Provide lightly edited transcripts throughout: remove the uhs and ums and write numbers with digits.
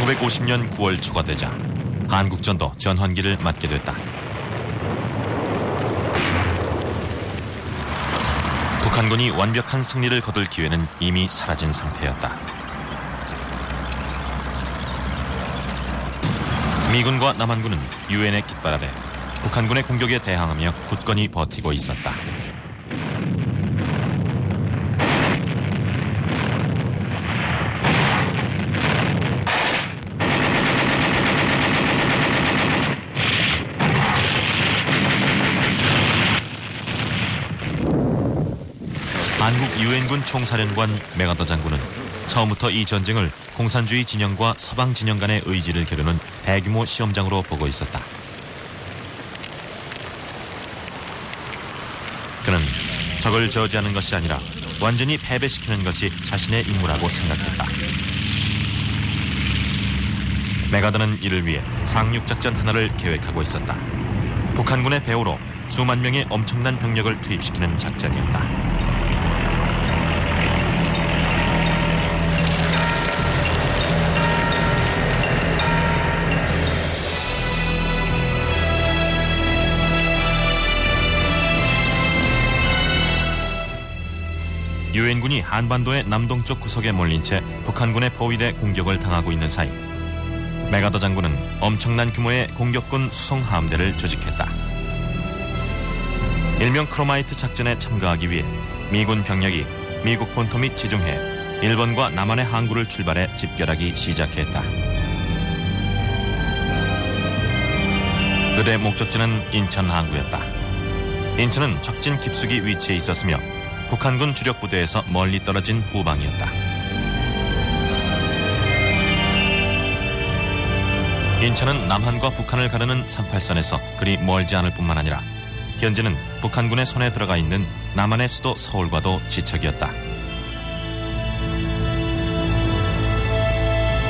1950년 9월 초가 되자 한국전도 전환기를 맞게 됐다. 북한군이 완벽한 승리를 거둘 기회는 이미 사라진 상태였다. 미군과 남한군은 유엔의 깃발 아래 북한군의 공격에 대항하며 굳건히 버티고 있었다. 한국 유엔군 총사령관 맥아더 장군은 처음부터 이 전쟁을 공산주의 진영과 서방 진영 간의 의지를 겨루는 대규모 시험장으로 보고 있었다. 그는 적을 저지하는 것이 아니라 완전히 패배시키는 것이 자신의 임무라고 생각했다. 맥아더는 이를 위해 상륙작전 하나를 계획하고 있었다. 북한군의 배후로 수만 명의 엄청난 병력을 투입시키는 작전이었다. 유엔군이 한반도의 남동쪽 구석에 몰린 채 북한군의 포위대 공격을 당하고 있는 사이 맥아더 장군은 엄청난 규모의 공격군 수송함대를 조직했다. 일명 크로마이트 작전에 참가하기 위해 미군 병력이 미국 본토 및 지중해, 일본과 남한의 항구를 출발해 집결하기 시작했다. 그들의 목적지는 인천 항구였다. 인천은 적진 깊숙이 위치해 있었으며 북한군 주력 부대에서 멀리 떨어진 후방이었다. 인천은 남한과 북한을 가르는 38선에서 그리 멀지 않을 뿐만 아니라 현재는 북한군의 손에 들어가 있는 남한의 수도 서울과도 지척이었다.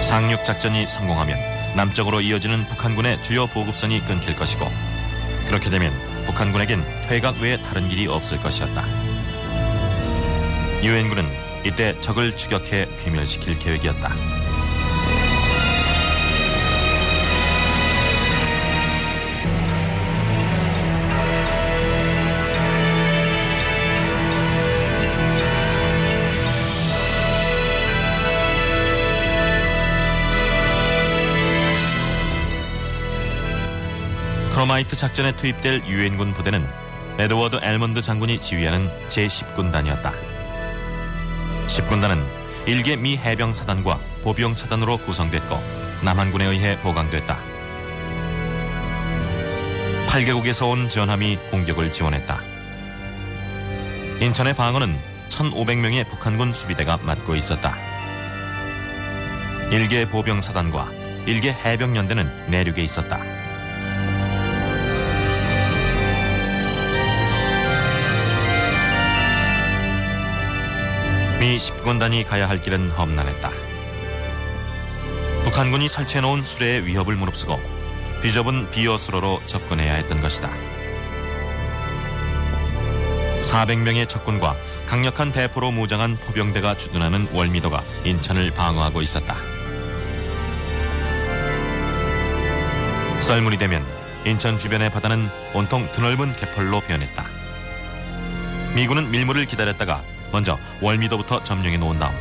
상륙작전이 성공하면 남쪽으로 이어지는 북한군의 주요 보급선이 끊길 것이고 그렇게 되면 북한군에겐 퇴각 외에 다른 길이 없을 것이었다. 유엔군은 이때 적을 추격해 괴멸시킬 계획이었다. 크로마이트 작전에 투입될 유엔군 부대는 에드워드 엘먼드 장군이 지휘하는 제10군단이었다. 10군단은 일개 미 해병사단과 보병사단으로 구성됐고 남한군에 의해 보강됐다. 8개국에서 온 전함이 공격을 지원했다. 인천의 방어는 1,500명의 북한군 수비대가 맡고 있었다. 일개 보병사단과 일개 해병연대는 내륙에 있었다. 미 10군단이 가야 할 길은 험난했다. 북한군이 설치해놓은 수레의 위협을 무릅쓰고 비좁은 비어수로로 접근해야 했던 것이다. 400명의 적군과 강력한 대포로 무장한 포병대가 주둔하는 월미도가 인천을 방어하고 있었다. 썰물이 되면 인천 주변의 바다는 온통 드넓은 개펄로 변했다. 미군은 밀물을 기다렸다가 먼저 월미도부터 점령해 놓은 다음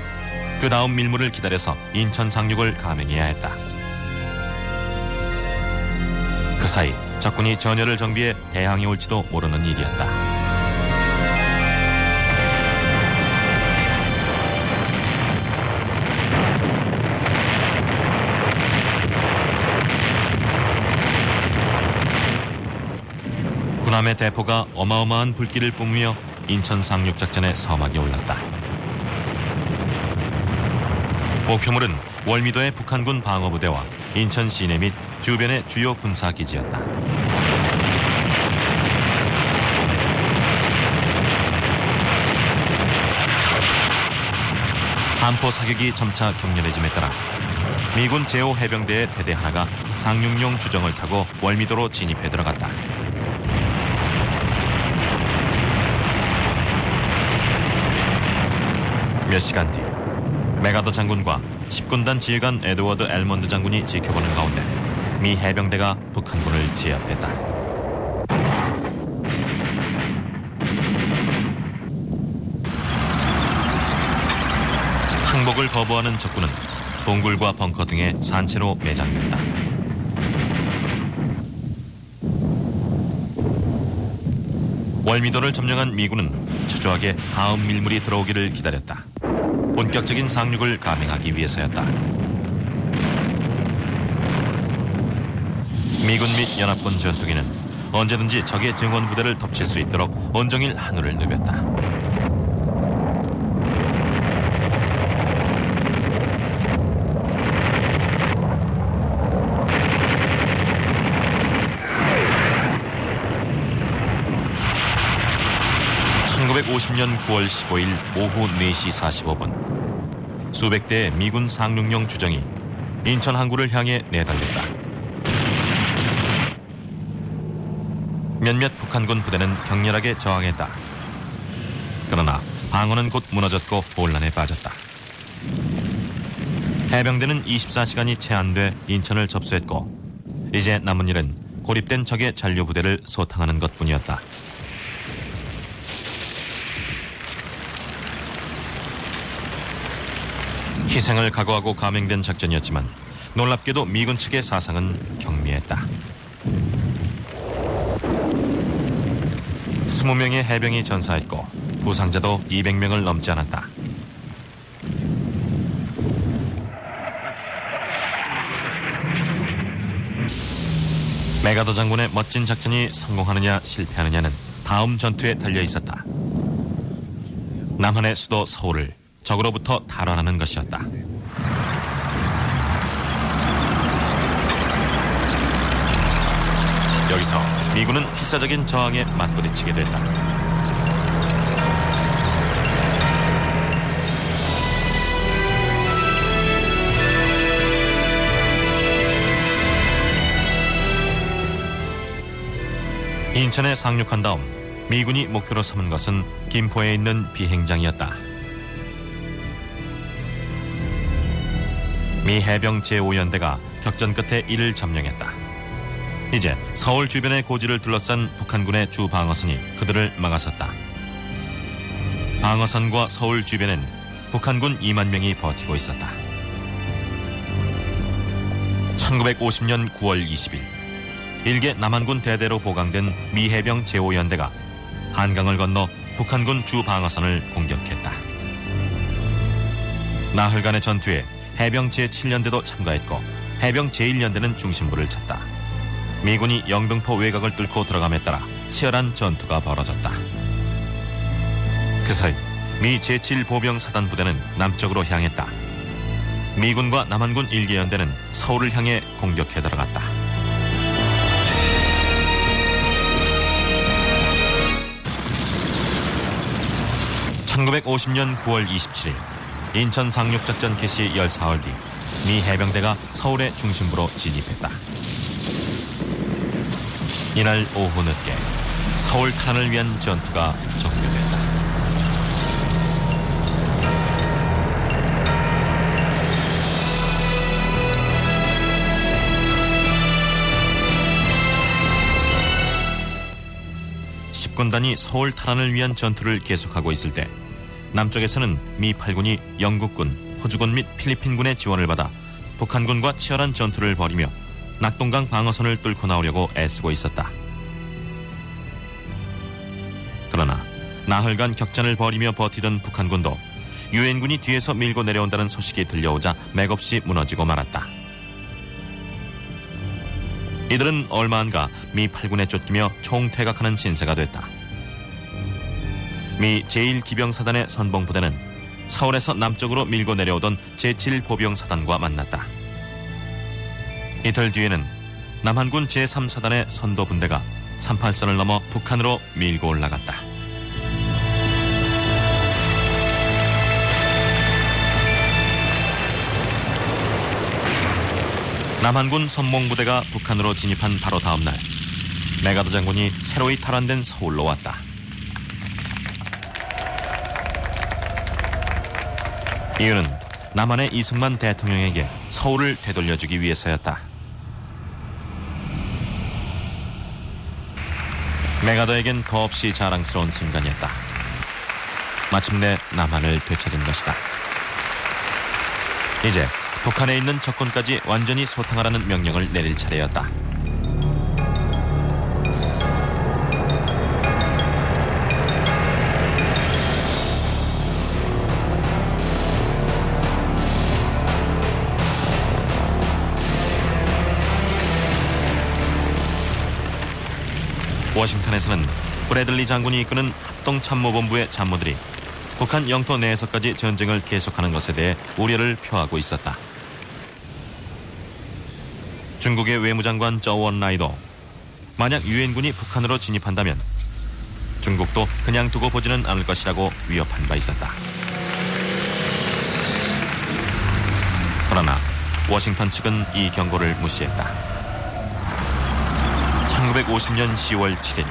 그 다음 밀물을 기다려서 인천 상륙을 감행해야 했다. 그 사이 적군이 전열을 정비해 대항해 올지도 모르는 일이었다. 군함의 대포가 어마어마한 불길을 뿜으며 인천 상륙작전의 서막이 올랐다. 목표물은 월미도의 북한군 방어부대와 인천 시내 및 주변의 주요 군사기지였다. 함포 사격이 점차 격렬해짐에 따라 미군 제5해병대의 대대 하나가 상륙용 주정을 타고 월미도로 진입해 들어갔다. 몇 시간 뒤 맥아더 장군과 10군단 지휘관 에드워드 엘몬드 장군이 지켜보는 가운데 미 해병대가 북한군을 제압했다. 항복을 거부하는 적군은 동굴과 벙커 등의 산채로 매장됐다. 월미도를 점령한 미군은 초조하게 다음 밀물이 들어오기를 기다렸다. 본격적인 상륙을 감행하기 위해서였다. 미군 및 연합군 전투기는 언제든지 적의 증원 부대를 덮칠 수 있도록 온종일 하늘을 누볐다. (1950년 9월 15일) 오후 4시 45분 수백 대의 미군 상륙용 주정이 인천 항구를 향해 내달렸다. 몇몇 북한군 부대는 격렬하게 저항했다. 그러나 방어는 곧 무너졌고 혼란에 빠졌다. 해병대는 24시간이 채 안 돼 인천을 접수했고 이제 남은 일은 고립된 적의 잔류부대를 소탕하는 것뿐이었다. 희생을 각오하고 감행된 작전이었지만 놀랍게도 미군 측의 사상은 경미했다. 20명의 해병이 전사했고 부상자도 200명을 넘지 않았다. 메가더 장군의 멋진 작전이 성공하느냐 실패하느냐는 다음 전투에 달려 있었다. 남한의 수도 서울을 적으로부터 탈환하는 것이었다. 여기서 미군은 필사적인 저항에 맞부딪히게 됐다. 인천에 상륙한 다음 미군이 목표로 삼은 것은 김포에 있는 비행장이었다. 미 해병 제5연대가 격전 끝에 이를 점령했다. 이제 서울 주변의 고지를 둘러싼 북한군의 주 방어선이 그들을 막아섰다. 방어선과 서울 주변엔 북한군 2만 명이 버티고 있었다. 1950년 9월 20일 일개 남한군 대대로 보강된 미 해병 제5연대가 한강을 건너 북한군 주 방어선을 공격했다. 나흘간의 전투에 해병 제7연대도 참가했고 해병 제1연대는 중심부를 쳤다. 미군이 영등포 외곽을 뚫고 들어감에 따라 치열한 전투가 벌어졌다. 그 사이 미 제7보병사단 부대는 남쪽으로 향했다. 미군과 남한군 1개 연대는 서울을 향해 공격해 들어갔다. (1950년 9월 27일) 인천 상륙작전 개시 14월 뒤 미 해병대가 서울의 중심부로 진입했다. 이날 오후 늦게 서울 탈환을 위한 전투가 종료됐다. (10군단이) 서울 탈환을 위한 전투를 계속하고 있을 때 남쪽에서는 미 8군이 영국군, 호주군 및 필리핀군의 지원을 받아 북한군과 치열한 전투를 벌이며 낙동강 방어선을 뚫고 나오려고 애쓰고 있었다. 그러나 나흘간 격전을 벌이며 버티던 북한군도 유엔군이 뒤에서 밀고 내려온다는 소식이 들려오자 맥없이 무너지고 말았다. 이들은 얼마 안가 미 8군에 쫓기며 총퇴각하는 신세가 됐다. 미 제1기병사단의 선봉부대는 서울에서 남쪽으로 밀고 내려오던 제7보병사단과 만났다. 이틀 뒤에는 남한군 제3사단의 선도분대가 38선을 넘어 북한으로 밀고 올라갔다. 남한군 선봉부대가 북한으로 진입한 바로 다음 날 메가더 장군이 새로이 탈환된 서울로 왔다. 이유는 남한의 이승만 대통령에게 서울을 되돌려주기 위해서였다. 메가더에겐 더없이 자랑스러운 순간이었다. 마침내 남한을 되찾은 것이다. 이제 북한에 있는 적군까지 완전히 소탕하라는 명령을 내릴 차례였다. 워싱턴에서는 브래들리 장군이 이끄는 합동참모본부의 참모들이 북한 영토 내에서까지 전쟁을 계속하는 것에 대해 우려를 표하고 있었다. 중국의 외무장관 저우언라이도 만약 유엔군이 북한으로 진입한다면 중국도 그냥 두고 보지는 않을 것이라고 위협한 바 있었다. 그러나 워싱턴 측은 이 경고를 무시했다. 1950년 10월 7일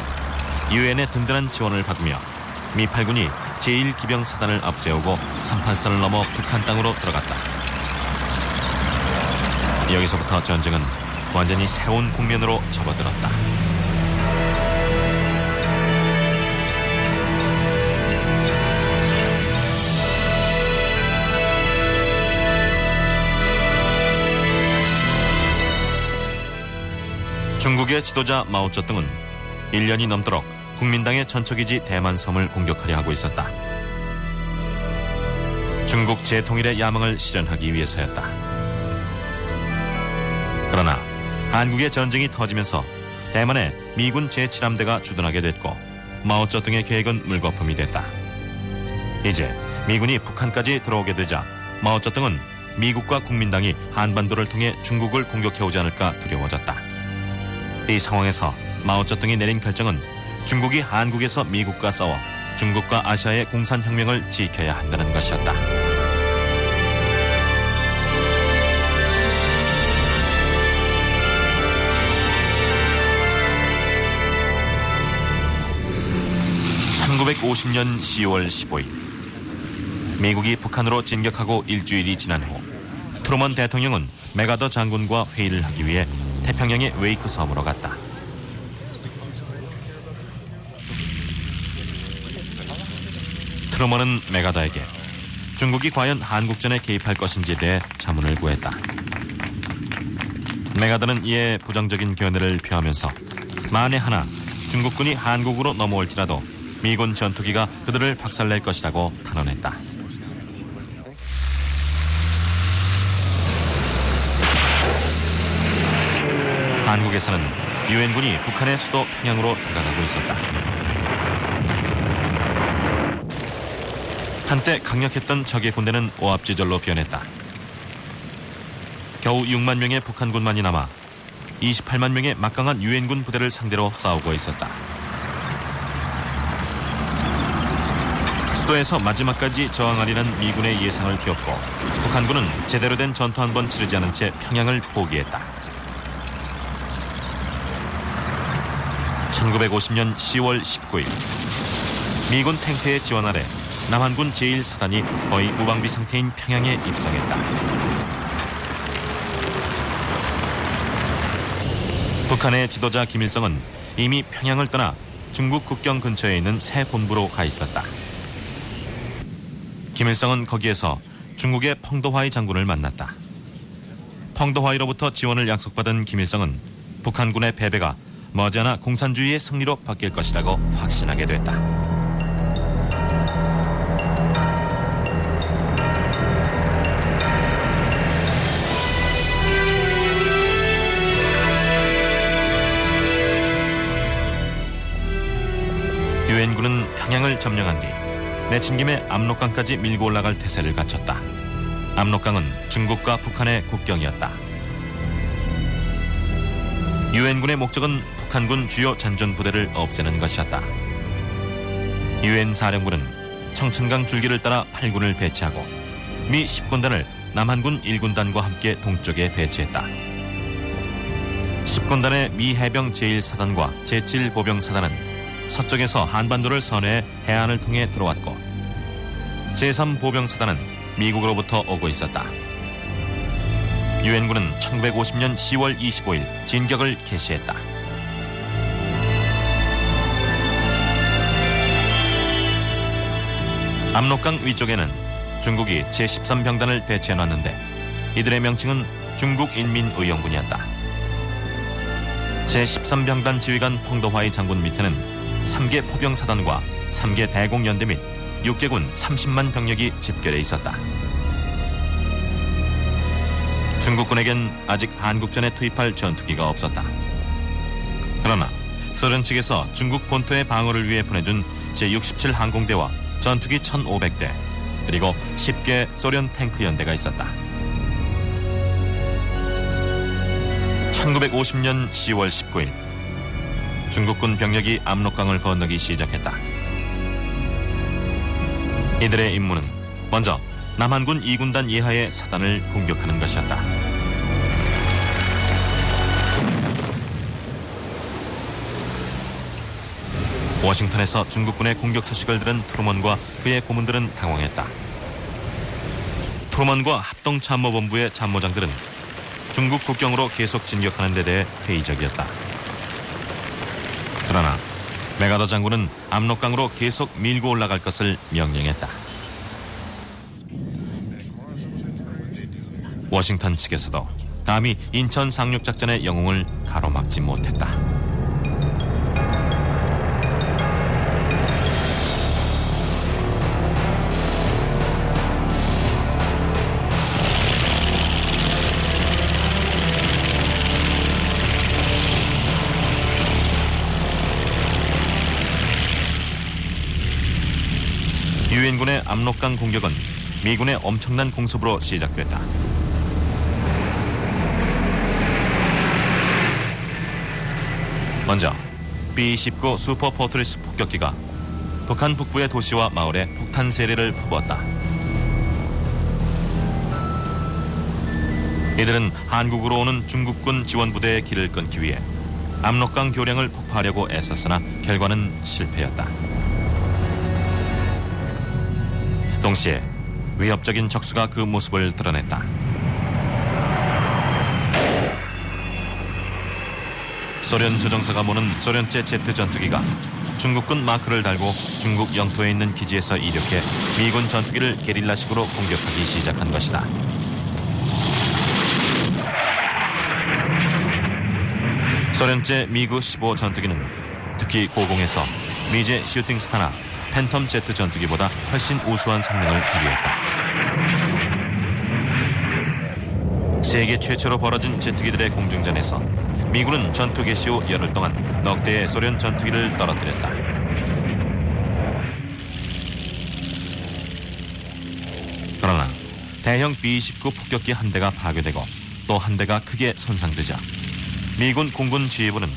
유엔의 든든한 지원을 받으며 미 8군이 제1기병사단을 앞세우고 38선을 넘어 북한 땅으로 들어갔다. 여기서부터 전쟁은 완전히 새로운 국면으로 접어들었다. 중국의 지도자 마오쩌둥은 1년이 넘도록 국민당의 전초기지 대만섬을 공격하려 하고 있었다. 중국 재통일의 야망을 실현하기 위해서였다. 그러나 한국의 전쟁이 터지면서 대만에 미군 제7함대가 주둔하게 됐고 마오쩌둥의 계획은 물거품이 됐다. 이제 미군이 북한까지 들어오게 되자 마오쩌둥은 미국과 국민당이 한반도를 통해 중국을 공격해오지 않을까 두려워졌다. 이 상황에서 마오쩌둥이 내린 결정은 중국이 한국에서 미국과 싸워 중국과 아시아의 공산혁명을 지켜야 한다는 것이었다. (1950년 10월 15일) 미국이 북한으로 진격하고 일주일이 지난 후 트루먼 대통령은 메가더 장군과 회의를 하기 위해 태평양의 웨이크 섬으로 갔다. 트루먼은 메가더에게 중국이 과연 한국전에 개입할 것인지에 대해 자문을 구했다. 메가더는 이에 부정적인 견해를 표하면서 만에 하나 중국군이 한국으로 넘어올지라도 미군 전투기가 그들을 박살낼 것이라고 단언했다. 한국에서는 유엔군이 북한의 수도 평양으로 다가가고 있었다. 한때 강력했던 적의 군대는 오합지졸로 변했다. 겨우 6만 명의 북한군만이 남아 28만 명의 막강한 유엔군 부대를 상대로 싸우고 있었다. 수도에서 마지막까지 저항하려는 미군의 예상을 뒤엎고 북한군은 제대로 된 전투 한 번 치르지 않은 채 평양을 포기했다. 1950년 10월 19일 미군 탱크의 지원 아래 남한군 제1사단이 거의 무방비 상태인 평양에 입성했다. 북한의 지도자 김일성은 이미 평양을 떠나 중국 국경 근처에 있는 새 본부로 가 있었다. 김일성은 거기에서 중국의 펑도화이 장군을 만났다. 펑도화이로부터 지원을 약속받은 김일성은 북한군의 패배가 머지않아 공산주의의 승리로 바뀔 것이라고 확신하게 됐다. 유엔군은 평양을 점령한 뒤 내친 김에 압록강까지 밀고 올라갈 태세를 갖췄다. 압록강은 중국과 북한의 국경이었다. 유엔군의 목적은 북한군 주요 전전 부대를 없애는 것이었다. 유엔 사령부는 청천강 줄기를 따라 8군을 배치하고 미 10군단을 남한군 1군단과 함께 동쪽에 배치했다. 10군단의 미 해병 제1사단과 제7보병사단은 서쪽에서 한반도를 선회해 해안을 통해 들어왔고 제3보병사단은 미국으로부터 오고 있었다. 유엔군은 1950년 10월 25일 진격을 개시했다. 압록강 위쪽에는 중국이 제13병단을 배치해놨는데 이들의 명칭은 중국인민의용군이었다. 제13병단 지휘관 펑더화이 장군 밑에는 3개 포병사단과 3개 대공연대 및 6개군 30만 병력이 집결해 있었다. 중국군에겐 아직 한국전에 투입할 전투기가 없었다. 그러나 소련 측에서 중국 본토의 방어를 위해 보내준 제67 항공대와 전투기 1,500대 그리고 10개 소련 탱크 연대가 있었다. 1950년 10월 19일 중국군 병력이 압록강을 건너기 시작했다. 이들의 임무는 먼저 남한군 2군단 이하의 사단을 공격하는 것이었다. 워싱턴에서 중국군의 공격 소식을 들은 트루먼과 그의 고문들은 당황했다. 트루먼과 합동참모본부의 참모장들은 중국 국경으로 계속 진격하는 데 대해 회의적이었다. 그러나 메가더 장군은 압록강으로 계속 밀고 올라갈 것을 명령했다. 워싱턴 측에서도 감히 인천 상륙작전의 영웅을 가로막지 못했다. 유엔군의 압록강 공격은 미군의 엄청난 공습으로 시작됐다. 먼저 B-29 슈퍼 포트리스 폭격기가 북한 북부의 도시와 마을에 폭탄 세례를 퍼부었다. 이들은 한국으로 오는 중국군 지원부대의 길을 끊기 위해 압록강 교량을 폭파하려고 애썼으나 결과는 실패였다. 동시에 위협적인 적수가 그 모습을 드러냈다. 소련 조종사가 모는 소련제 제트 전투기가 중국군 마크를 달고 중국 영토에 있는 기지에서 이륙해 미군 전투기를 게릴라식으로 공격하기 시작한 것이다. 소련제 미그 15 전투기는 특히 고공에서 미제 슈팅스타나 팬텀 제트 전투기보다 훨씬 우수한 성능을 발휘했다. 세계 최초로 벌어진 제트기들의 공중전에서 미군은 전투 개시 후 열흘 동안 넉 대의 소련 전투기를 떨어뜨렸다. 그러나 대형 B-29 폭격기 한 대가 파괴되고 또 한 대가 크게 손상되자 미군 공군 지휘부는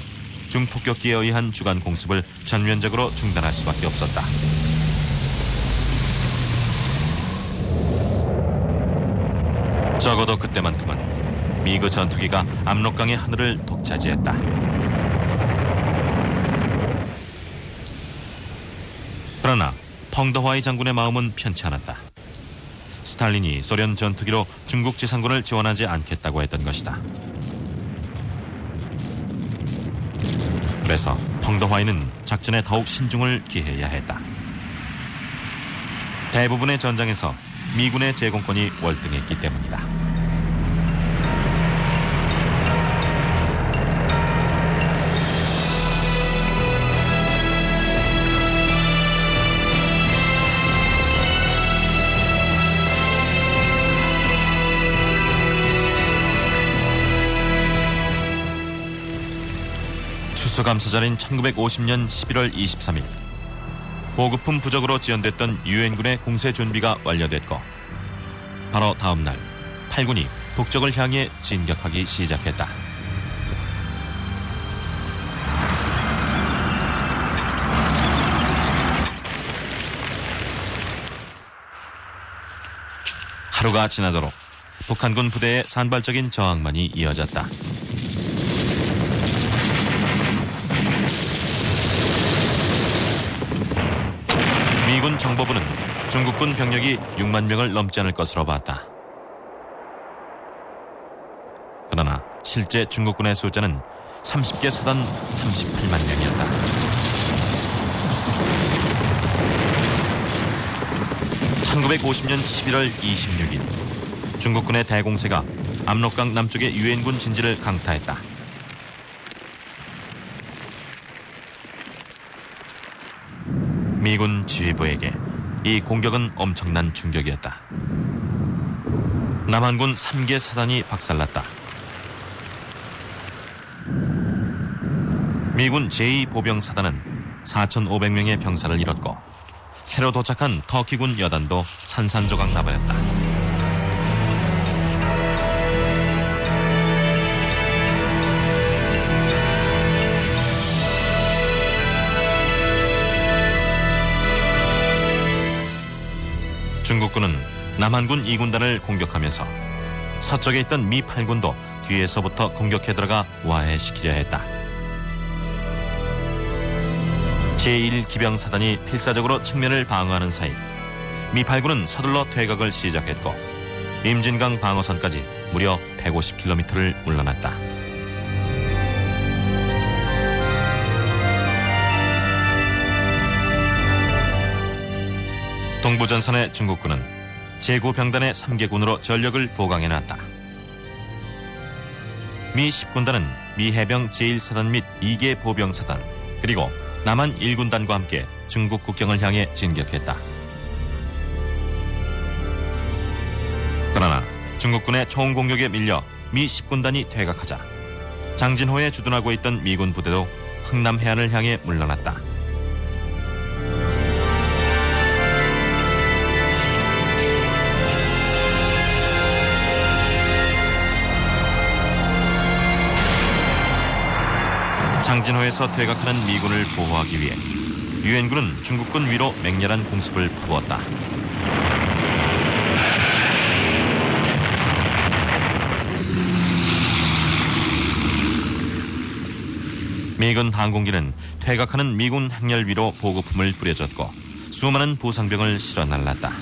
중폭격기에 의한 주간 공습을 전면적으로 중단할 수밖에 없었다. 적어도 그때만큼은 미그 전투기가 압록강의 하늘을 독차지했다. 그러나 펑더화이 장군의 마음은 편치 않았다. 스탈린이 소련 전투기로 중국 지상군을 지원하지 않겠다고 했던 것이다. 그래서 펑더화이는 작전에 더욱 신중을 기해야 했다. 대부분의 전장에서 미군의 제공권이 월등했기 때문이다. 추수감사절인 1950년 11월 23일 보급품 부족으로 지연됐던 유엔군의 공세 준비가 완료됐고 바로 다음 날 8군이 북쪽을 향해 진격하기 시작했다. 하루가 지나도록 북한군 부대의 산발적인 저항만이 이어졌다. 미군 정보부는 중국군 중국군 병력이 6만 명을 넘지 않을 것으로 봤다. 그러나 실제 중국군의 숫자는 30개 사단 38만 명이었다. (1950년 11월 26일) 중국군의 대공세가 압록강 남쪽의 유엔군 진지를 강타했다. 미군 지휘부에게 이 공격은 엄청난 충격이었다. 남한군 3개 사단이 박살났다. 미군 제2보병사단은 4,500명의 병사를 잃었고 새로 도착한 터키군 여단도 산산조각 나버렸다. 중국군은 남한군 2군단을 공격하면서 서쪽에 있던 미 8군도 뒤에서부터 공격해 들어가 와해시키려 했다. 제1기병사단이 필사적으로 측면을 방어하는 사이 미 8군은 서둘러 퇴각을 시작했고 임진강 방어선까지 무려 150km를 물러났다. 동부전선의 중국군은 제9병단의 3개군으로 전력을 보강해놨다. 미 10군단은 미 해병 제1사단 및 2개 보병사단 그리고 남한 1군단과 함께 중국 국경을 향해 진격했다. 그러나 중국군의 총공격에 밀려 미 10군단이 퇴각하자 장진호에 주둔하고 있던 미군 부대도 흥남 해안을 향해 물러났다. 장진호에서 퇴각하는 미군을 보호하기 위해 유엔군은 중국군 위로 맹렬한 공습을 퍼부었다. 미군 항공기는 퇴각하는 미군 행렬 위로 보급품을 뿌려줬고 수많은 부상병을 실어 날랐다.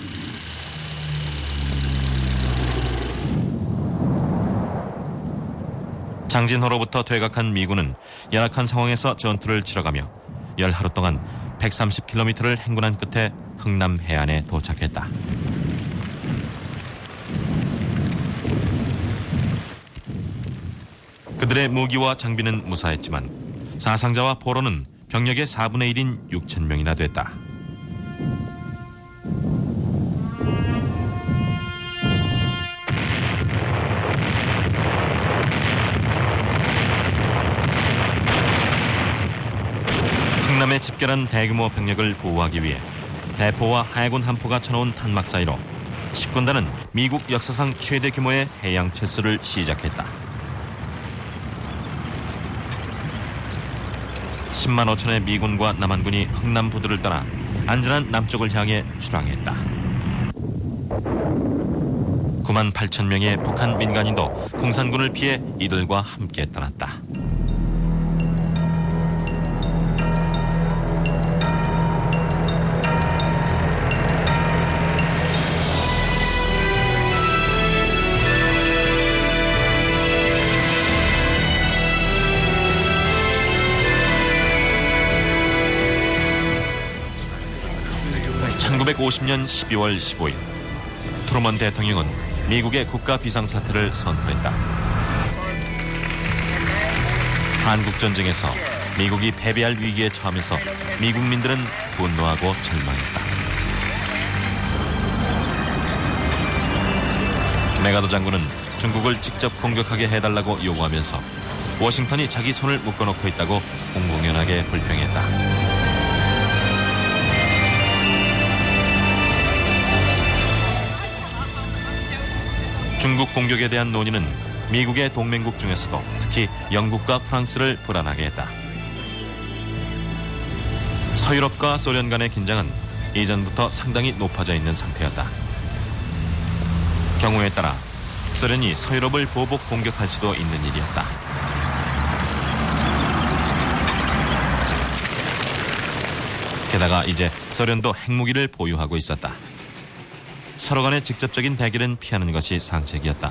장진호로부터 퇴각한 미군은 열악한 상황에서 전투를 치러가며 열하루 동안 130km를 행군한 끝에 흥남 해안에 도착했다. 그들의 무기와 장비는 무사했지만 사상자와 포로는 병력의 4분의 1인 6,000명이나 됐다. 흥남에 집결한 대규모 병력을 보호하기 위해 대포와 해군 함포가 쳐놓은 탄막 사이로 10군단은 미국 역사상 최대 규모의 해양 철수를 시작했다. 10만 5천의 미군과 남한군이 흥남 부두를 떠나 안전한 남쪽을 향해 출항했다. 9만 8천 명의 북한 민간인도 공산군을 피해 이들과 함께 떠났다. (1950년 12월 15일) 트루먼 대통령은 미국의 국가 비상사태를 선포했다. 한국전쟁에서 미국이 패배할 위기에 처하면서 미국민들은 분노하고 절망했다. 메가더 장군은 중국을 직접 공격하게 해달라고 요구하면서 워싱턴이 자기 손을 묶어놓고 있다고 공공연하게 불평했다. 중국 공격에 대한 논의는 미국의 동맹국 중에서도 특히 영국과 프랑스를 불안하게 했다. 서유럽과 소련 간의 긴장은 이전부터 상당히 높아져 있는 상태였다. 경우에 따라 소련이 서유럽을 보복 공격할 수도 있는 일이었다. 게다가 이제 소련도 핵무기를 보유하고 있었다. 서로 간의 직접적인 대결은 피하는 것이 상책이었다.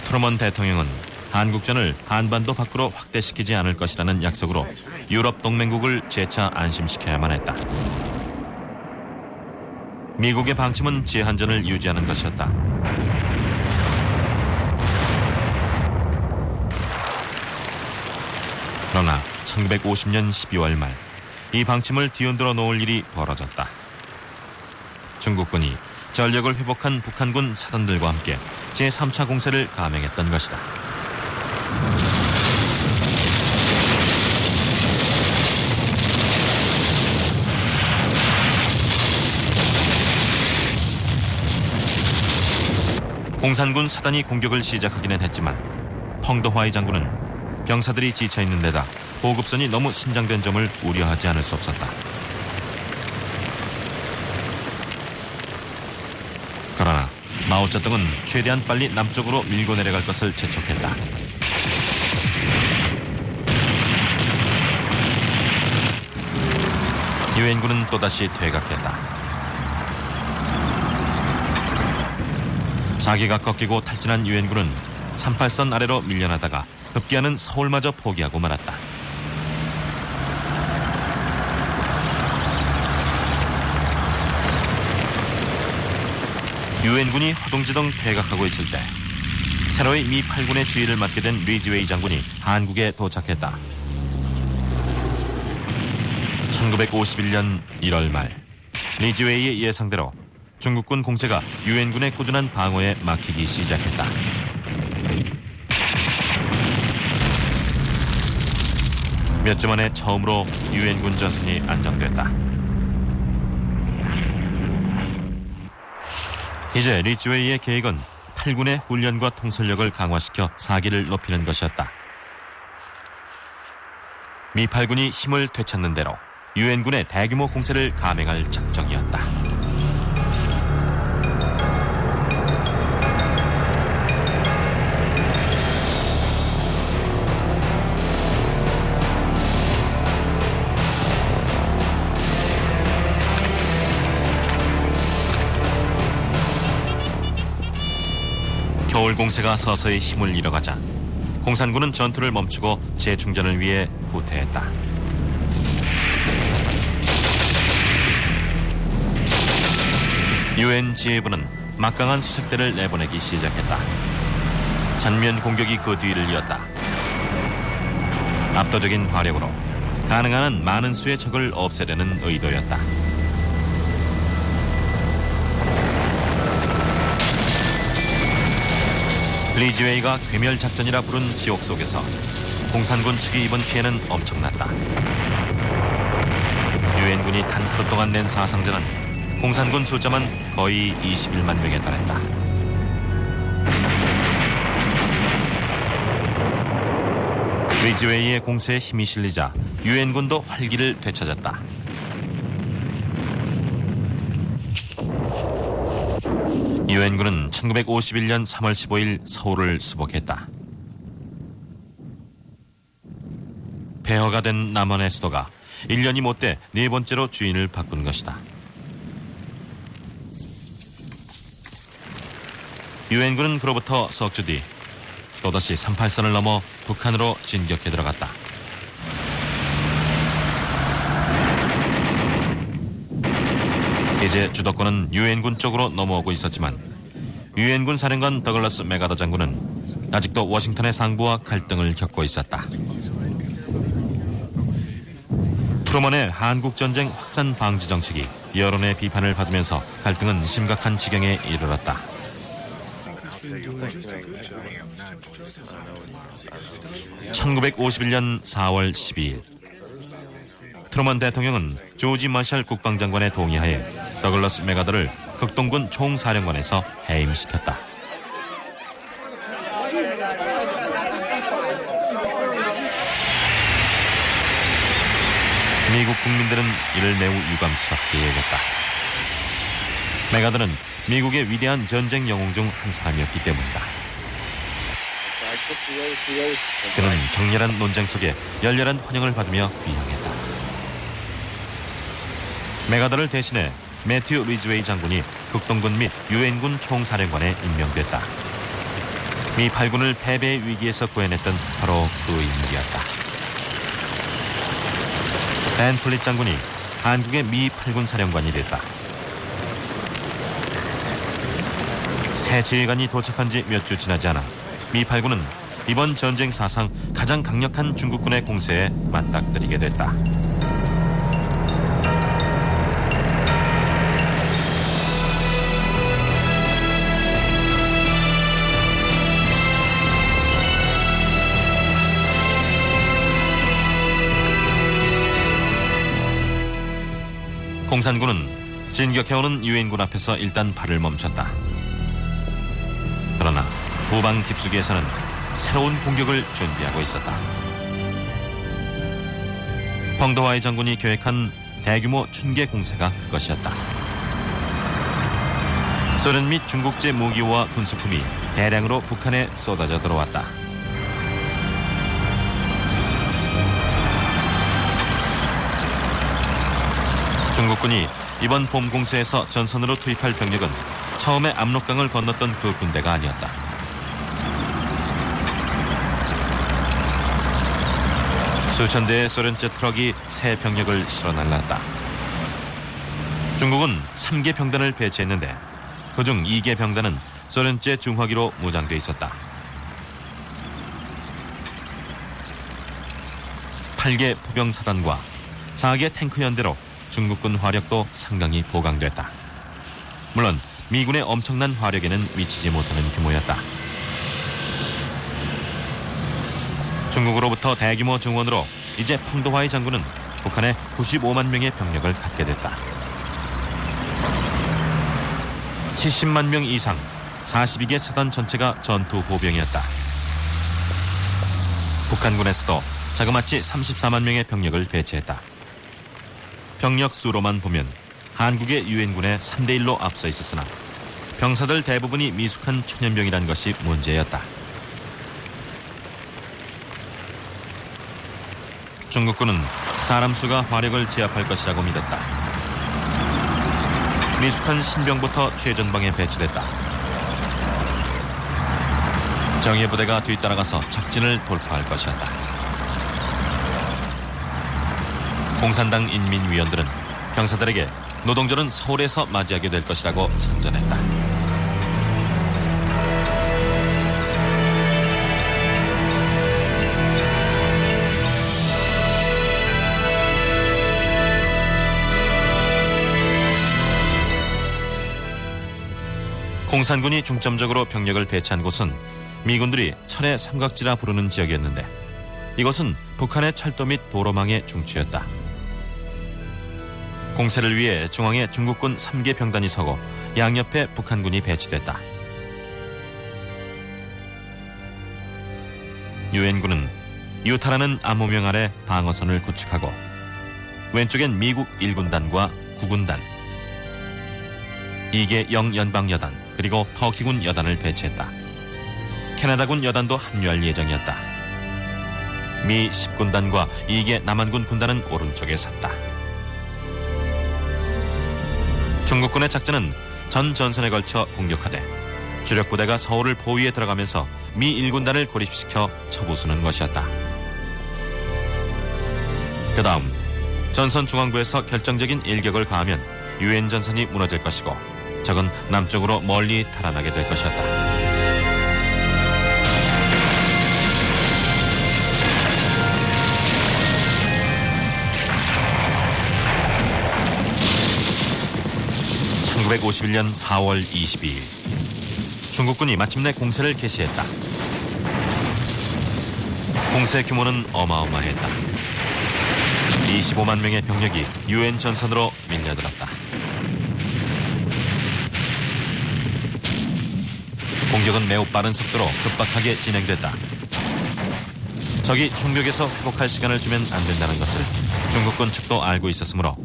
트루먼 대통령은 한국전을 한반도 밖으로 확대시키지 않을 것이라는 약속으로 유럽 동맹국을 재차 안심시켜야만 했다. 미국의 방침은 제한전을 유지하는 것이었다. 그러나 1950년 12월 말 이 방침을 뒤흔들어 놓을 일이 벌어졌다. 중국군이 전력을 회복한 북한군 사단들과 함께 제3차 공세를 감행했던 것이다. 공산군 사단이 공격을 시작하기는 했지만 펑더화이 장군은 병사들이 지쳐있는 데다 보급선이 너무 신장된 점을 우려하지 않을 수 없었다. 그러나 마오쩌둥은 최대한 빨리 남쪽으로 밀고 내려갈 것을 재촉했다. 유엔군은 또다시 퇴각했다. 사기가 꺾이고 탈진한 유엔군은 38선 아래로 밀려나다가 급기야는 서울마저 포기하고 말았다. 유엔군이 허둥지둥 퇴각하고 있을 때 새로이 미 8군의 주의를 맡게 된 리즈웨이 장군이 한국에 도착했다. 1951년 1월 말 리즈웨이의 예상대로 중국군 공세가 유엔군의 꾸준한 방어에 막히기 시작했다. 몇 주 만에 처음으로 유엔군 전선이 안정됐다. 이제 리즈웨이의 계획은 8군의 훈련과 통솔력을 강화시켜 사기를 높이는 것이었다. 미 8군이 힘을 되찾는 대로 유엔군의 대규모 공세를 감행할 작정이었다. 겨울 공세가 서서히 힘을 잃어가자 공산군은 전투를 멈추고 재충전을 위해 후퇴했다. 유엔 지휘부는 막강한 수색대를 내보내기 시작했다. 전면 공격이 그 뒤를 이었다. 압도적인 화력으로 가능한 한 많은 수의 적을 없애려는 의도였다. 리즈웨이가 괴멸작전이라 부른 지옥 속에서 공산군 측이 입은 피해는 엄청났다. 유엔군이 단 하루 동안 낸 사상자는 공산군 숫자만 거의 21만 명에 달했다. 리즈웨이의 공세에 힘이 실리자 유엔군도 활기를 되찾았다. 유엔군은 1951년 3월 15일 서울을 수복했다. 폐허가 된 남원의 수도가 1년이 못돼 네 번째로 주인을 바꾼 것이다. 유엔군은 그로부터 석 주 뒤 또다시 38선을 넘어 북한으로 진격해 들어갔다. 이제 주도권은 유엔군 쪽으로 넘어오고 있었지만 유엔군 사령관 더글라스 맥아더 장군은 아직도 워싱턴의 상부와 갈등을 겪고 있었다. 트루먼의 한국전쟁 확산 방지 정책이 여론의 비판을 받으면서 갈등은 심각한 지경에 이르렀다. 1951년 4월 12일 트루먼 대통령은 조지 마샬 국방장관의 동의하에 더글라스 맥아더를 극동군 총사령관에서 해임시켰다. 미국 국민들은 이를 매우 유감스럽게 여겼다. 맥아더는 미국의 위대한 전쟁 영웅 중 한 사람이었기 때문이다. 그는 격렬한 논쟁 속에 열렬한 환영을 받으며 귀향했다. 메가더를 대신해 매튜 리즈웨이 장군이 극동군 및 유엔군 총사령관에 임명됐다. 미 8군을 패배의 위기에서 구해냈던 바로 그 인물이었다. 벤 플릿 장군이 한국의 미 8군 사령관이 됐다. 새 지휘관이 도착한 지 몇 주 지나지 않아 미 8군은 이번 전쟁 사상 가장 강력한 중국군의 공세에 맞닥뜨리게 됐다. 공산군은 진격해오는 유엔군 앞에서 일단 발을 멈췄다. 그러나 후방 깊숙이에서는 새로운 공격을 준비하고 있었다. 펑더와이 장군이 계획한 대규모 춘계 공세가 그것이었다. 소련 및 중국제 무기와 군수품이 대량으로 북한에 쏟아져 들어왔다. 중국군이 이번 봄 공세에서 전선으로 투입할 병력은 처음에 압록강을 건넜던 그 군대가 아니었다. 수천 대의 소련제 트럭이 새 병력을 실어 날랐다. 중국은 3개 병단을 배치했는데 그중 2개 병단은 소련제 중화기로 무장돼 있었다. 8개 포병사단과 4개 탱크 연대로 중국군 화력도 상당히 보강됐다. 물론 미군의 엄청난 화력에는 미치지 못하는 규모였다. 중국으로부터 대규모 증원으로 이제 펑더와이 장군은 북한에 95만 명의 병력을 갖게 됐다. 70만 명 이상 42개 사단 전체가 전투 보병이었다. 북한군에서도 자그마치 34만 명의 병력을 배치했다. 병력 수로만 보면 한국의 유엔군의 3대1로 앞서 있었으나 병사들 대부분이 미숙한 초년병이란 것이 문제였다. 중국군은 사람 수가 화력을 제압할 것이라고 믿었다. 미숙한 신병부터 최전방에 배치됐다. 정예 부대가 뒤따라가서 적진을 돌파할 것이었다. 공산당 인민위원들은 병사들에게 노동절은 서울에서 맞이하게 될 것이라고 선전했다. 공산군이 중점적으로 병력을 배치한 곳은 미군들이 철의 삼각지라 부르는 지역이었는데 이것은 북한의 철도 및 도로망의 중추였다. 공세를 위해 중앙에 중국군 3개 병단이 서고 양옆에 북한군이 배치됐다. 유엔군은 유타라는 암호명 아래 방어선을 구축하고 왼쪽엔 미국 1군단과 9군단, 2개 영연방여단 그리고 터키군 여단을 배치했다. 캐나다군 여단도 합류할 예정이었다. 미 10군단과 2개 남한군 군단은 오른쪽에 섰다. 중국군의 작전은 전 전선에 걸쳐 공격하되 주력 부대가 서울을 포위해 들어가면서 미 1군단을 고립시켜 쳐부수는 것이었다. 그 다음 전선 중앙부에서 결정적인 일격을 가하면 유엔 전선이 무너질 것이고 적은 남쪽으로 멀리 달아나게 될 것이었다. (1951년 4월 22일) 중국군이 마침내 공세를 개시했다. 공세 규모는 어마어마했다. 25만 명의 병력이 유엔 전선으로 밀려들었다. 공격은 매우 빠른 속도로 급박하게 진행됐다. 적이 충격에서 회복할 시간을 주면 안 된다는 것을 중국군 측도 알고 있었으므로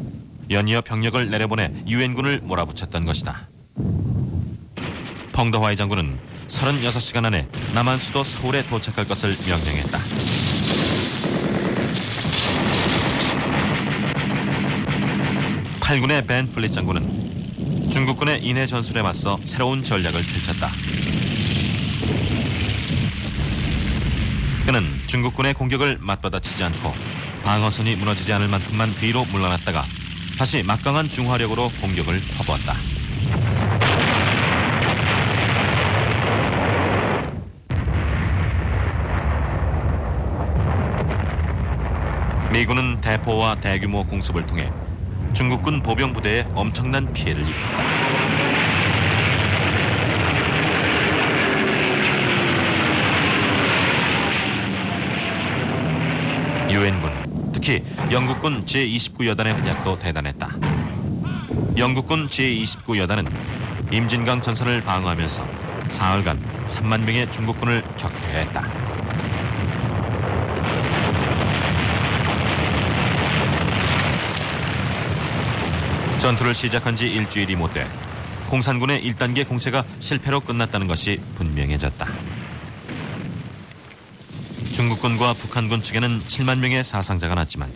연이어 병력을 내려보내 유엔군을 몰아붙였던 것이다. 펑더와이 장군은 36시간 안에 남한 수도 서울에 도착할 것을 명령했다. 8군의 벤 플릿 장군은 중국군의 인해 전술에 맞서 새로운 전략을 펼쳤다. 그는 중국군의 공격을 맞받아치지 않고 방어선이 무너지지 않을 만큼만 뒤로 물러났다가 다시 막강한 중화력으로 공격을 퍼부었다. 미군은 대포와 대규모 공습을 통해 중국군 보병 부대에 엄청난 피해를 입혔다. 유엔군, 특히 영국군 제29여단의 활약도 대단했다. 영국군 제29여단은 임진강 전선을 방어하면서 사흘간 3만 명의 중국군을 격퇴했다. 전투를 시작한 지 일주일이 못돼 공산군의 1단계 공세가 실패로 끝났다는 것이 분명해졌다. 중국군과 북한군 측에는 7만 명의 사상자가 났지만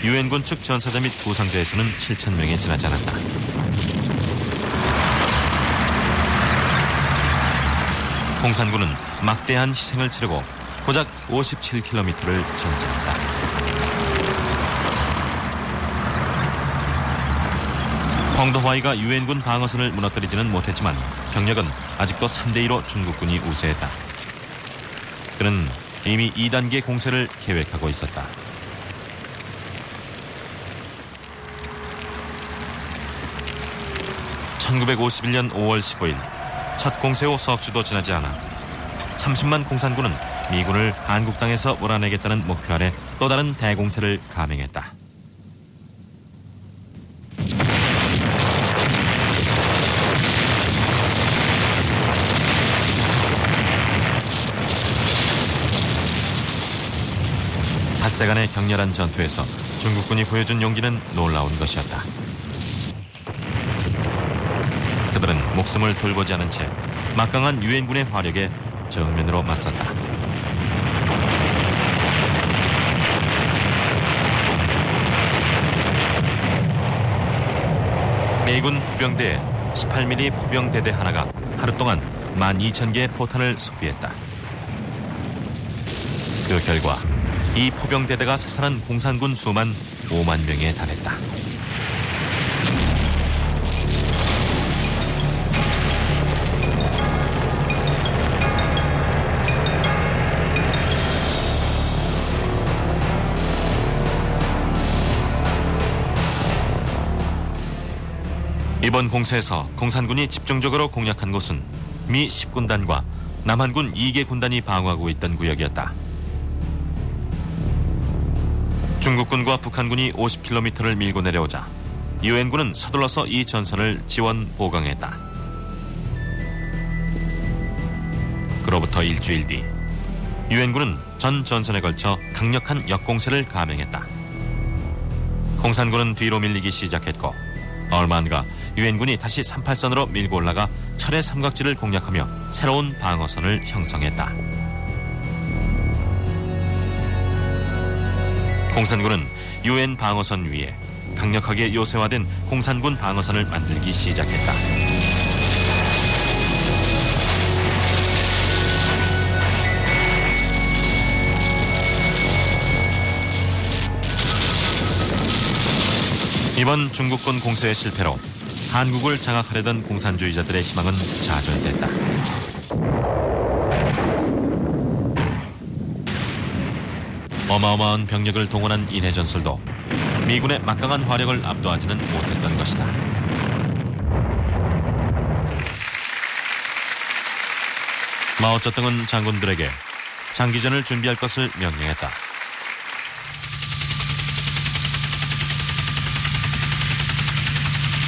유엔군 측 전사자 및 부상자의 수는 7천 명에 지나지 않았다. 공산군은 막대한 희생을 치르고 고작 57km를 전진했다. 펑더화이가 유엔군 방어선을 무너뜨리지는 못했지만 병력은 아직도 3대2로 중국군이 우세했다. 그는 이미 2단계 공세를 계획하고 있었다. (1951년 5월 15일) 첫 공세 후 석주도 지나지 않아 30만 공산군은 미군을 한국 땅에서 몰아내겠다는 목표 아래 또 다른 대공세를 감행했다. 닷새간의 격렬한 전투에서 중국군이 보여준 용기는 놀라운 것이었다. 그들은 목숨을 돌보지 않은 채 막강한 유엔군의 화력에 정면으로 맞섰다. 미군 포병대에 18mm 포병대대 하나가 하루 동안 12,000개의 포탄을 소비했다. 그 결과 이 포병대대가 사살한 공산군 수만 5만 명에 달했다. 이번 공세에서 공산군이 집중적으로 공략한 곳은 미 10군단과 남한군 2개 군단이 방어하고 있던 구역이었다. 중국군과 북한군이 50km를 밀고 내려오자 유엔군은 서둘러서 이 전선을 지원 보강했다. 그로부터 일주일 뒤 유엔군은 전 전선에 걸쳐 강력한 역공세를 감행했다. 공산군은 뒤로 밀리기 시작했고 얼마 안가 유엔군이 다시 38선으로 밀고 올라가 철의 삼각지를 공략하며 새로운 방어선을 형성했다. 공산군은 유엔 방어선 위에 강력하게 요새화된 공산군 방어선을 만들기 시작했다. 이번 중국군 공세의 실패로 한국을 장악하려던 공산주의자들의 희망은 좌절됐다. 어마어마한 병력을 동원한 인해 전술도 미군의 막강한 화력을 압도하지는 못했던 것이다. 마오쩌둥은 장군들에게 장기전을 준비할 것을 명령했다.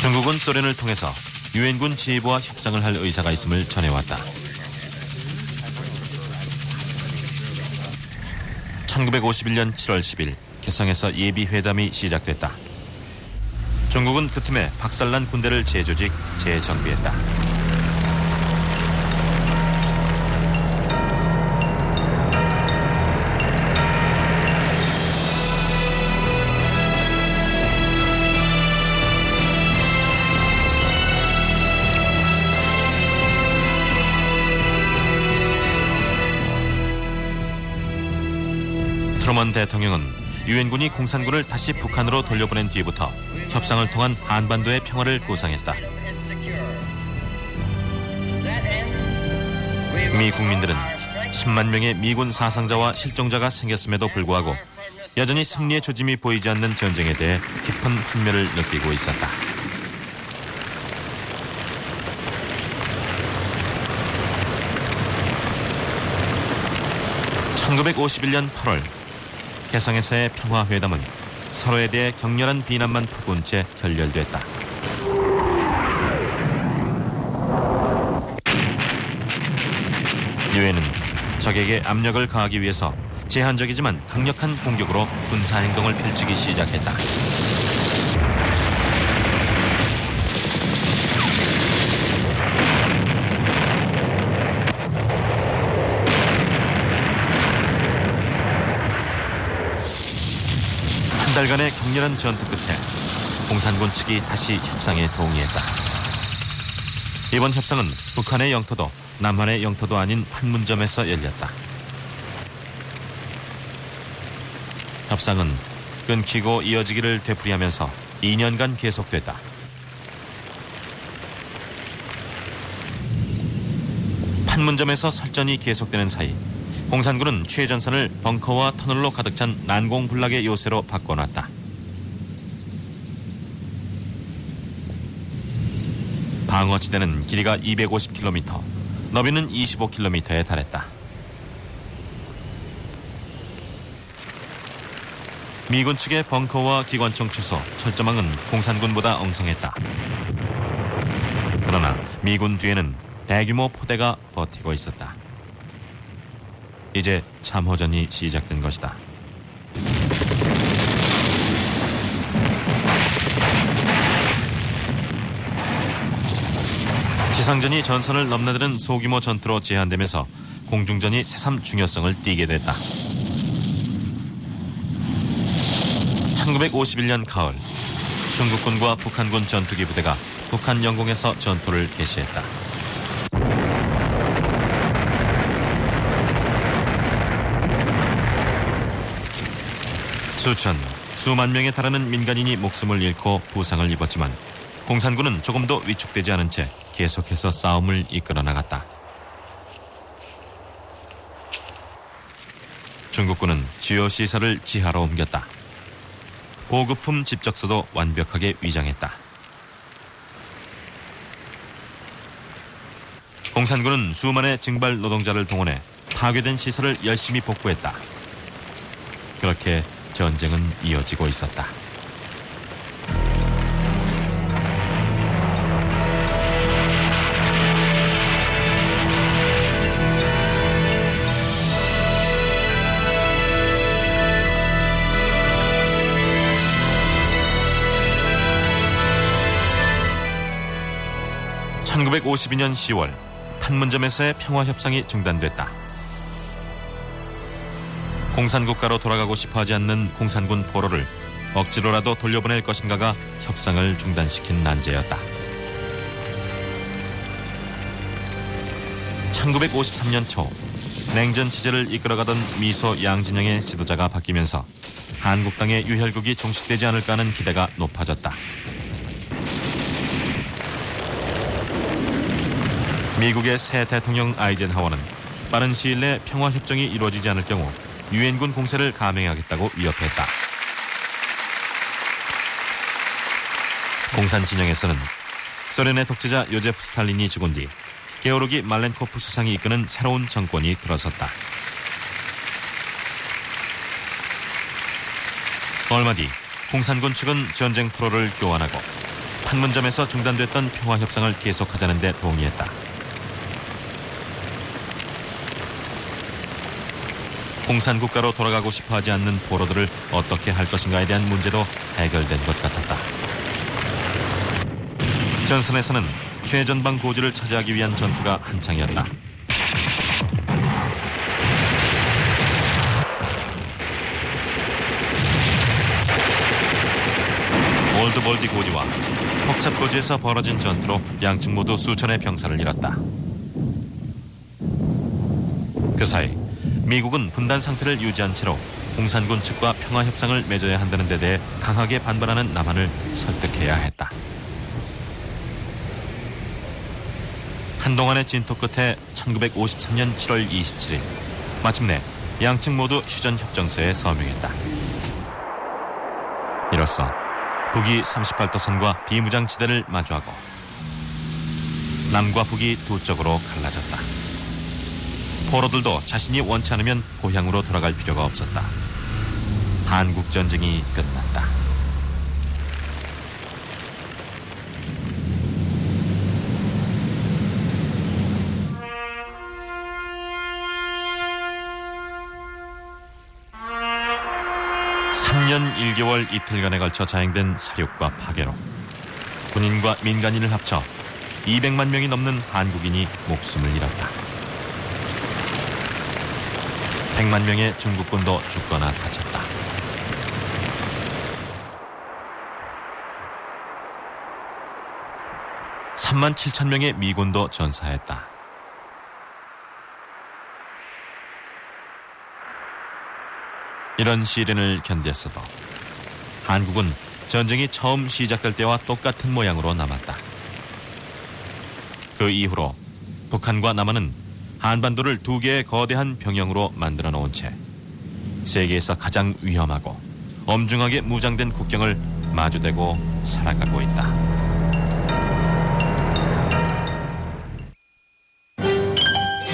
중국은 소련을 통해서 유엔군 지휘부와 협상을 할 의사가 있음을 전해왔다. 1951년 7월 10일 개성에서 예비회담이 시작됐다. 중국은 그 틈에 박살난 군대를 재조직, 재정비했다. 트루먼 대통령은 유엔군이 공산군을 다시 북한으로 돌려보낸 뒤부터 협상을 통한 한반도의 평화를 구상했다. 미 국민들은 10만 명의 미군 사상자와 실종자가 생겼음에도 불구하고 여전히 승리의 조짐이 보이지 않는 전쟁에 대해 깊은 환멸을 느끼고 있었다. (1951년 8월) 개성에서의 평화회담은 서로에 대해 격렬한 비난만 퍼부은 채 결렬됐다. 유엔은 적에게 압력을 가하기 위해서 제한적이지만 강력한 공격으로 군사행동을 펼치기 시작했다. 한 달간의 격렬한 전투 끝에 공산군 측이 다시 협상에 동의했다. 이번 협상은 북한의 영토도 남한의 영토도 아닌 판문점에서 열렸다. 협상은 끊기고 이어지기를 되풀이하면서 2년간 계속됐다. 판문점에서 설전이 계속되는 사이 공산군은 최전선을 벙커와 터널로 가득 찬 난공불락의 요새로 바꿔놨다. 방어지대는 길이가 250km, 너비는 25km에 달했다. 미군 측의 벙커와 기관총 취소, 철조망은 공산군보다 엉성했다. 그러나 미군 뒤에는 대규모 포대가 버티고 있었다. 이제 참호전이 시작된 것이다. 지상전이 전선을 넘나드는 소규모 전투로 제한되면서 공중전이 새삼 중요성을 띠게 됐다. 1951년 가을, 중국군과 북한군 전투기 부대가 북한 영공에서 전투를 개시했다. 수만 명에 달하는 민간인이 목숨을 잃고 부상을 입었지만 공산군은 조금도 위축되지 않은 채 계속해서 싸움을 이끌어 나갔다. 중국군은 주요 시설을 지하로 옮겼다. 보급품 집적소도 완벽하게 위장했다. 공산군은 수만의 징발 노동자를 동원해 파괴된 시설을 열심히 복구했다. 그렇게 전쟁은 이어지고 있었다. (1952년 10월) 판문점에서의 평화협상이 중단됐다. 공산국가로 돌아가고 싶어하지 않는 공산군 포로를 억지로라도 돌려보낼 것인가가 협상을 중단시킨 난제였다. 1953년 초 냉전 체제를 이끌어가던 미소 양진영의 지도자가 바뀌면서 한국당의 유혈국이 종식되지 않을까 하는 기대가 높아졌다. 미국의 새 대통령 아이젠하워는 빠른 시일 내 평화협정이 이루어지지 않을 경우 유엔군 공세를 감행하겠다고 위협했다. 공산 진영에서는 소련의 독재자 요제프 스탈린이 죽은 뒤 게오르기 말렌코프 수상이 이끄는 새로운 정권이 들어섰다. 얼마 뒤 공산군 측은 전쟁 포로를 교환하고 판문점에서 중단됐던 평화협상을 계속하자는 데 동의했다. 공산국가로 돌아가고 싶어하지 않는 포로들을 어떻게 할 것인가에 대한 문제도 해결된 것 같았다. 전선에서는 최전방 고지를 차지하기 위한 전투가 한창이었다. 올드볼디 고지와 폭찹 고지에서 벌어진 전투로 양측 모두 수천의 병사를 잃었다. 그 사이 미국은 분단 상태를 유지한 채로 공산군 측과 평화협상을 맺어야 한다는 데 대해 강하게 반발하는 남한을 설득해야 했다. 한동안의 진토 끝에 1953년 7월 27일 마침내 양측 모두 휴전협정서에 서명했다. 이로써 북이 38도선과 비무장지대를 마주하고 남과 북이 두 쪽으로 갈라졌다. 포로들도 자신이 원치 않으면 고향으로 돌아갈 필요가 없었다. 한국전쟁이 끝났다. (3년 1개월) 이틀간에 걸쳐 자행된 사륙과 파괴로 군인과 민간인을 합쳐 200만 명이 넘는 한국인이 목숨을 잃었다. 100만 명의 중국군도 죽거나 다쳤다. (3만 7천 명의 미군도 전사했다. 이런 시련을 견뎠어도 한국은 전쟁이 처음 시작될 때와 똑같은 모양으로 남았다. 그 이후로 북한과 남한은 한반도를 두 개의 거대한 병영으로 만들어 놓은 채 세계에서 가장 위험하고 엄중하게 무장된 국경을 마주대고 살아가고 있다.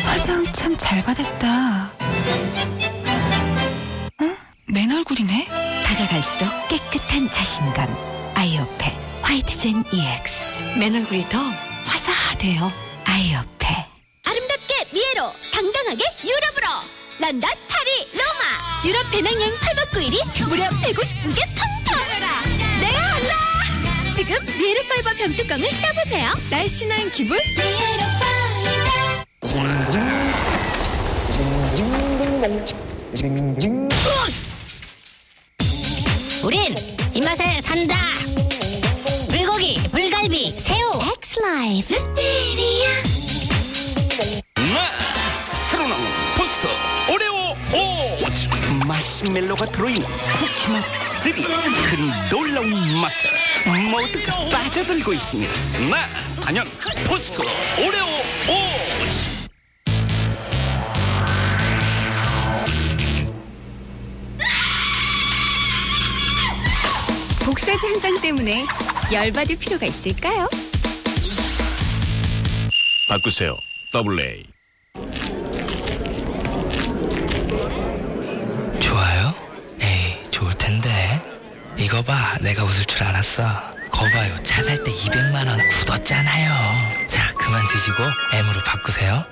화장 참 잘 받았다. 응? 맨 얼굴이네? 다가갈수록 깨끗한 자신감. 아이오페 화이트젠 EX. 맨 얼굴이 더 화사하대요. 아이오페. 아름답게 미에로 당당하게 유럽으로 런던, 파리, 로마 유럽 배낭여행 8박 9일이 무려 150분께 텅텅 내가 할라 지금 미에로 파이버 병뚜껑을 떠보세요. 날씬한 기분 미에로 우린 입맛에 산다. 불고기, 불갈비, 새우. 엑스라이프 롯데리아 새로 나온 포스터 오레오 오츠 마시멜로가 들어있는 쿠키맛 3. 그 놀라운 맛에 모두가 빠져들고 있습니다. 단연 포스터 오레오 오츠. 복사지 한 장 때문에 열받을 필요가 있을까요? 바꾸세요. AA. 좋아요? 에이, 좋을 텐데. 이거 봐, 내가 웃을 줄 알았어. 거 봐요, 차 살 때 200만 원 굳었잖아요. 자, 그만 드시고 M으로 바꾸세요.